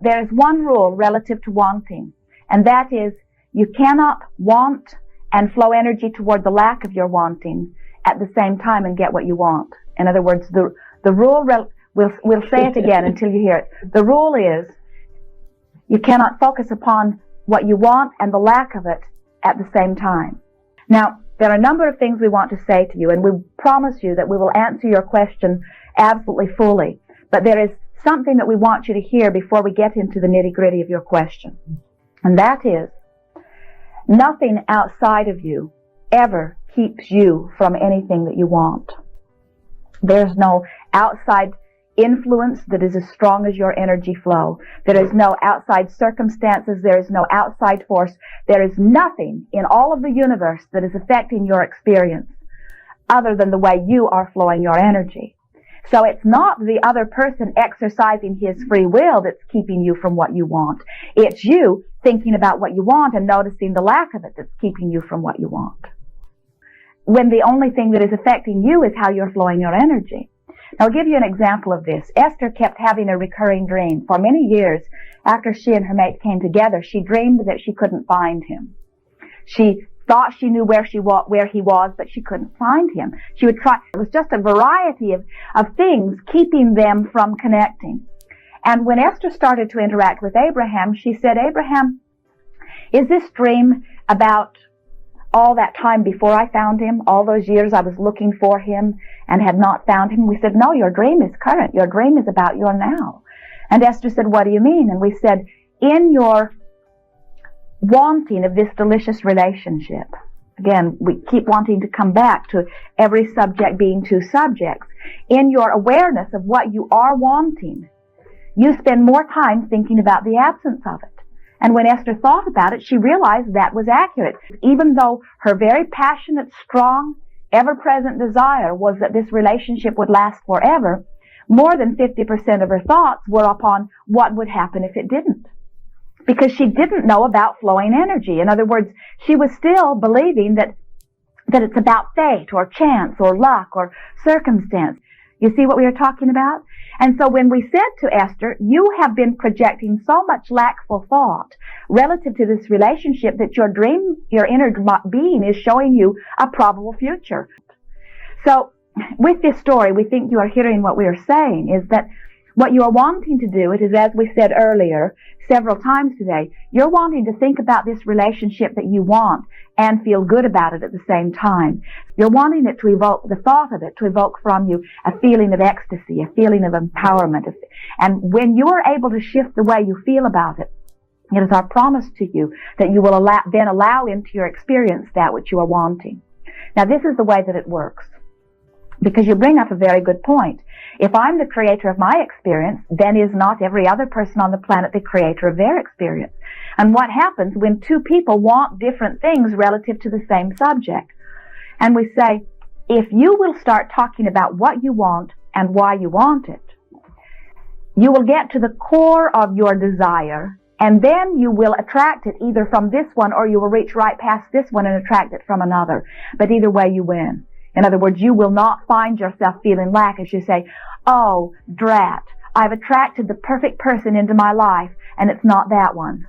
there is one rule relative to wanting, and that is you cannot want and flow energy toward the lack of your wanting at the same time and get what you want. In other words, the rule, we'll say it again until you hear it. The rule is you cannot focus upon what you want and the lack of it at the same time. Now, there are a number of things we want to say to you, and we promise you that we will answer your question absolutely fully. But there is something that we want you to hear before we get into the nitty-gritty of your question. And that is, nothing outside of you ever keeps you from anything that you want. There's no outside influence that is as strong as your energy flow. There is no outside circumstances. There is no outside force. There is nothing in all of the universe that is affecting your experience other than the way you are flowing your energy. So it's not the other person exercising his free will that's keeping you from what you want. It's you thinking about what you want and noticing the lack of it that's keeping you from what you want. When the only thing that is affecting you is how you're flowing your energy. Now, I'll give you an example of this. Esther kept having a recurring dream. For many years, after she and her mate came together, she dreamed that she couldn't find him. She thought she knew where he was, but she couldn't find him. She would try. It was just a variety of things keeping them from connecting. And when Esther started to interact with Abraham, she said, Abraham, is this dream about all that time before I found him, all those years I was looking for him and had not found him? We said, no, your dream is current. Your dream is about your now. And Esther said, what do you mean? And we said, in your wanting of this delicious relationship, again, we keep wanting to come back to every subject being two subjects. In your awareness of what you are wanting, you spend more time thinking about the absence of it. And when Esther thought about it, she realized that was accurate. Even though her very passionate, strong, ever-present desire was that this relationship would last forever, more than 50% of her thoughts were upon what would happen if it didn't. Because she didn't know about flowing energy. In other words, she was still believing that it's about fate or chance or luck or circumstance. You see what we are talking about? And so when we said to Esther, you have been projecting so much lackful thought relative to this relationship that your dream, your inner being is showing you a probable future. So with this story, we think you are hearing what we are saying is that what you are wanting to do, it is as we said earlier several times today, you're wanting to think about this relationship that you want and feel good about it at the same time. You're wanting it to evoke, the thought of it, to evoke from you a feeling of ecstasy, a feeling of empowerment. And when you are able to shift the way you feel about it, it is our promise to you that you will then allow into your experience that which you are wanting. Now, this is the way that it works. Because you bring up a very good point. If I'm the creator of my experience, then is not every other person on the planet the creator of their experience? And what happens when two people want different things relative to the same subject? And we say, if you will start talking about what you want and why you want it, you will get to the core of your desire, and then you will attract it either from this one or you will reach right past this one and attract it from another. But either way, you win. In other words, you will not find yourself feeling lack as you say, oh, drat, I've attracted the perfect person into my life, and it's not that one.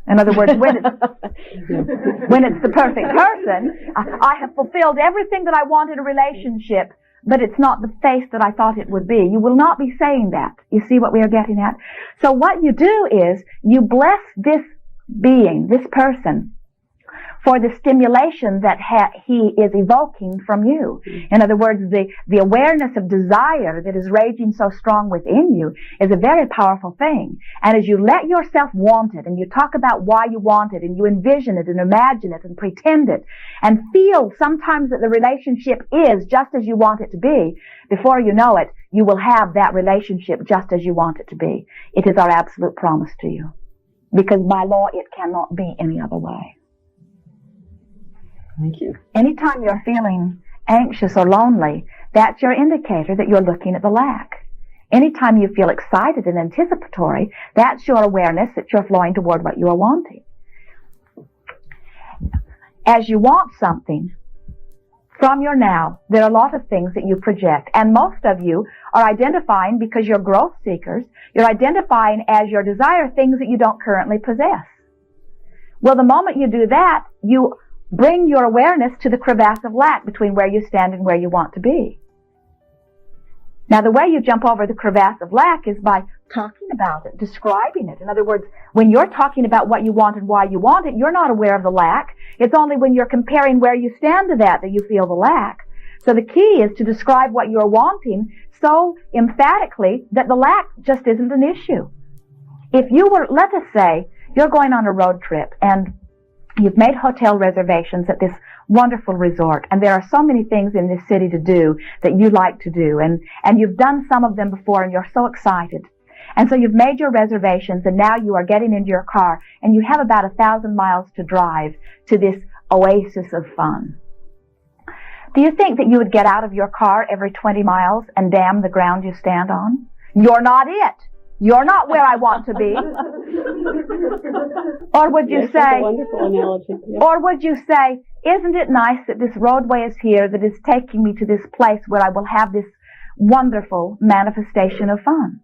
In other words, when it's the perfect person, I have fulfilled everything that I want in a relationship, but it's not the face that I thought it would be. You will not be saying that. You see what we are getting at? So what you do is you bless this being, this person, for the stimulation that he is evoking from you. In other words, the awareness of desire that is raging so strong within you is a very powerful thing. And as you let yourself want it, and you talk about why you want it, and you envision it, and imagine it, and pretend it, and feel sometimes that the relationship is just as you want it to be, before you know it, you will have that relationship just as you want it to be. It is our absolute promise to you. Because by law, it cannot be any other way. Thank you. Anytime you're feeling anxious or lonely, that's your indicator that you're looking at the lack. Anytime you feel excited and anticipatory, that's your awareness that you're flowing toward what you are wanting. As you want something, from your now, there are a lot of things that you project. And most of you are identifying, because you're growth seekers, you're identifying as your desire things that you don't currently possess. Well, the moment you do that, you bring your awareness to the crevasse of lack between where you stand and where you want to be. Now, the way you jump over the crevasse of lack is by talking about it, describing it. In other words, when you're talking about what you want and why you want it, you're not aware of the lack. It's only when you're comparing where you stand to that you feel the lack. So the key is to describe what you're wanting so emphatically that the lack just isn't an issue. If you were, let us say, you're going on a road trip and you've made hotel reservations at this wonderful resort, and there are so many things in this city to do that you like to do, and you've done some of them before and you're so excited. And so you've made your reservations, and now you are getting into your car and you have about 1,000 miles to drive to this oasis of fun. Do you think that you would get out of your car every 20 miles and damn the ground you stand on? You're not it. You're not where I want to be. Or would you say, that's a wonderful analogy. Yeah. Or would you say, isn't it nice that this roadway is here that is taking me to this place where I will have this wonderful manifestation of fun?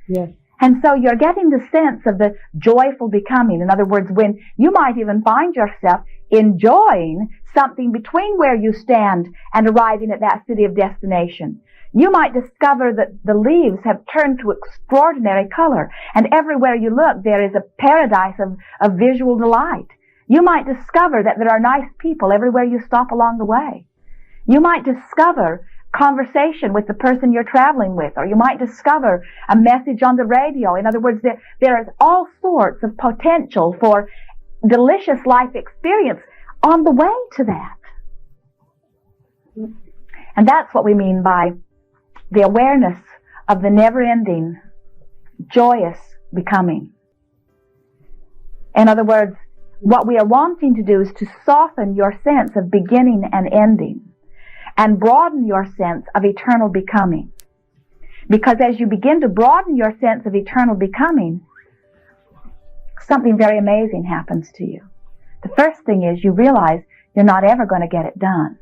Yes. And so you're getting the sense of the joyful becoming. In other words, when you might even find yourself enjoying something between where you stand and arriving at that city of destination. You might discover that the leaves have turned to extraordinary color, and everywhere you look there is a paradise of visual delight. You might discover that there are nice people everywhere you stop along the way. You might discover conversation with the person you're traveling with, or you might discover a message on the radio. In other words, there is all sorts of potential for delicious life experience on the way to that. And that's what we mean by the awareness of the never-ending, joyous becoming. In other words, what we are wanting to do is to soften your sense of beginning and ending and broaden your sense of eternal becoming. Because as you begin to broaden your sense of eternal becoming, something very amazing happens to you. The first thing is you realize you're not ever going to get it done.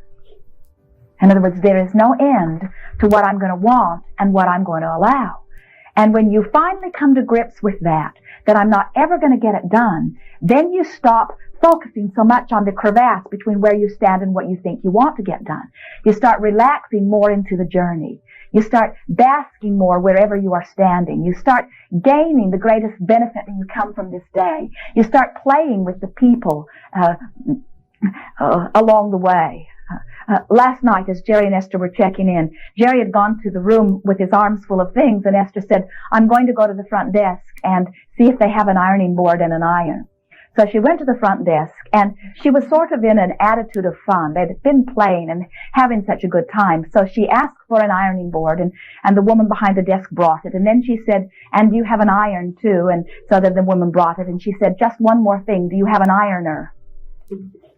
In other words, there is no end to what I'm going to want and what I'm going to allow. And when you finally come to grips with that I'm not ever going to get it done, then you stop focusing so much on the crevasse between where you stand and what you think you want to get done. You start relaxing more into the journey. You start basking more wherever you are standing. You start gaining the greatest benefit that you come from this day. You start playing with the people along the way. Last night, as Jerry and Esther were checking in, Jerry had gone to the room with his arms full of things, and Esther said, I'm going to go to the front desk and see if they have an ironing board and an iron. So she went to the front desk, and she was sort of in an attitude of fun. They'd been playing and having such a good time. So she asked for an ironing board, and the woman behind the desk brought it. And then she said, and do you have an iron too? And so then the woman brought it, and she said, just one more thing, do you have an ironer?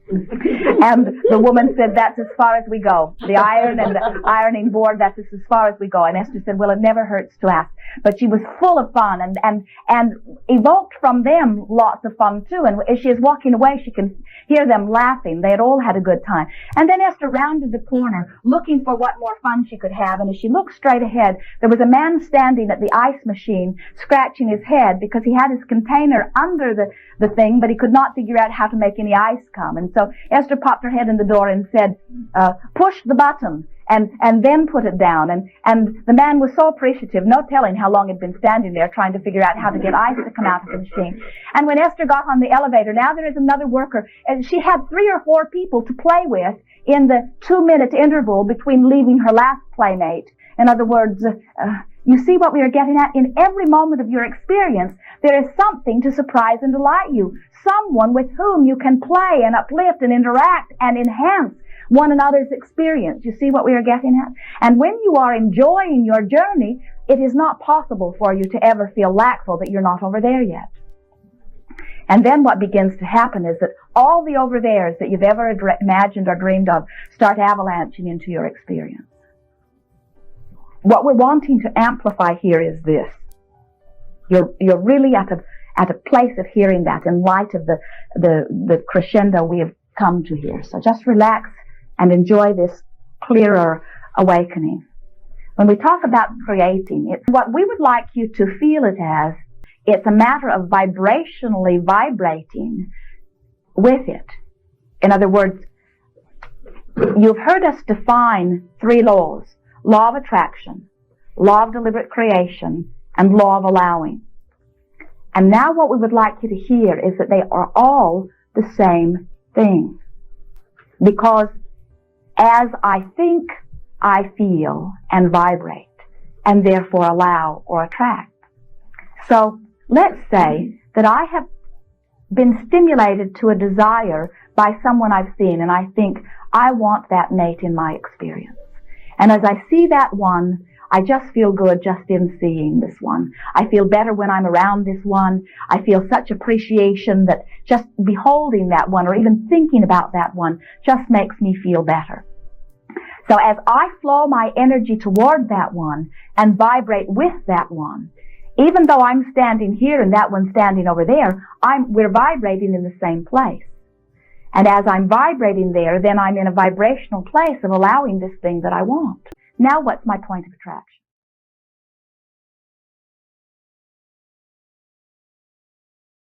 And the woman said, that's as far as we go. The iron and the ironing board, that's as far as we go. And Esther said, well, it never hurts to ask. But she was full of fun and evoked from them lots of fun too. And as she is walking away, she can hear them laughing. They had all had a good time. And then Esther rounded the corner looking for what more fun she could have. And as she looked straight ahead, there was a man standing at the ice machine scratching his head because he had his container under the thing, but he could not figure out how to make any ice come. And so Esther popped her head in the door and said, push the button and then put it down. And the man was so appreciative, no telling how long he'd been standing there trying to figure out how to get ice to come out of the machine. And when Esther got on the elevator, now there is another worker, and she had 3 or 4 people to play with in the 2-minute interval between leaving her last playmate. In other words, you see what we are getting at? In every moment of your experience, there is something to surprise and delight you. Someone with whom you can play and uplift and interact and enhance one another's experience. You see what we are getting at? And when you are enjoying your journey, it is not possible for you to ever feel lackful that you're not over there yet. And then what begins to happen is that all the over theres that you've ever imagined or dreamed of start avalanching into your experience. What we're wanting to amplify here is this. You're really at a place of hearing that in light of the crescendo we have come to here. So just relax and enjoy this clearer awakening. When we talk about creating, it's what we would like you to feel it as. It's a matter of vibrationally vibrating with it. In other words, you've heard us define 3 laws: law of attraction, law of deliberate creation, and law of allowing. And now what we would like you to hear is that they are all the same thing. Because as I think, I feel and vibrate, and therefore allow or attract. So let's say that I have been stimulated to a desire by someone I've seen, and I think, I want that mate in my experience. And as I see that one, I just feel good just in seeing this one. I feel better when I'm around this one. I feel such appreciation that just beholding that one or even thinking about that one just makes me feel better. So as I flow my energy toward that one and vibrate with that one, even though I'm standing here and that one's standing over there, we're vibrating in the same place. And as I'm vibrating there, then I'm in a vibrational place of allowing this thing that I want. Now what's my point of attraction?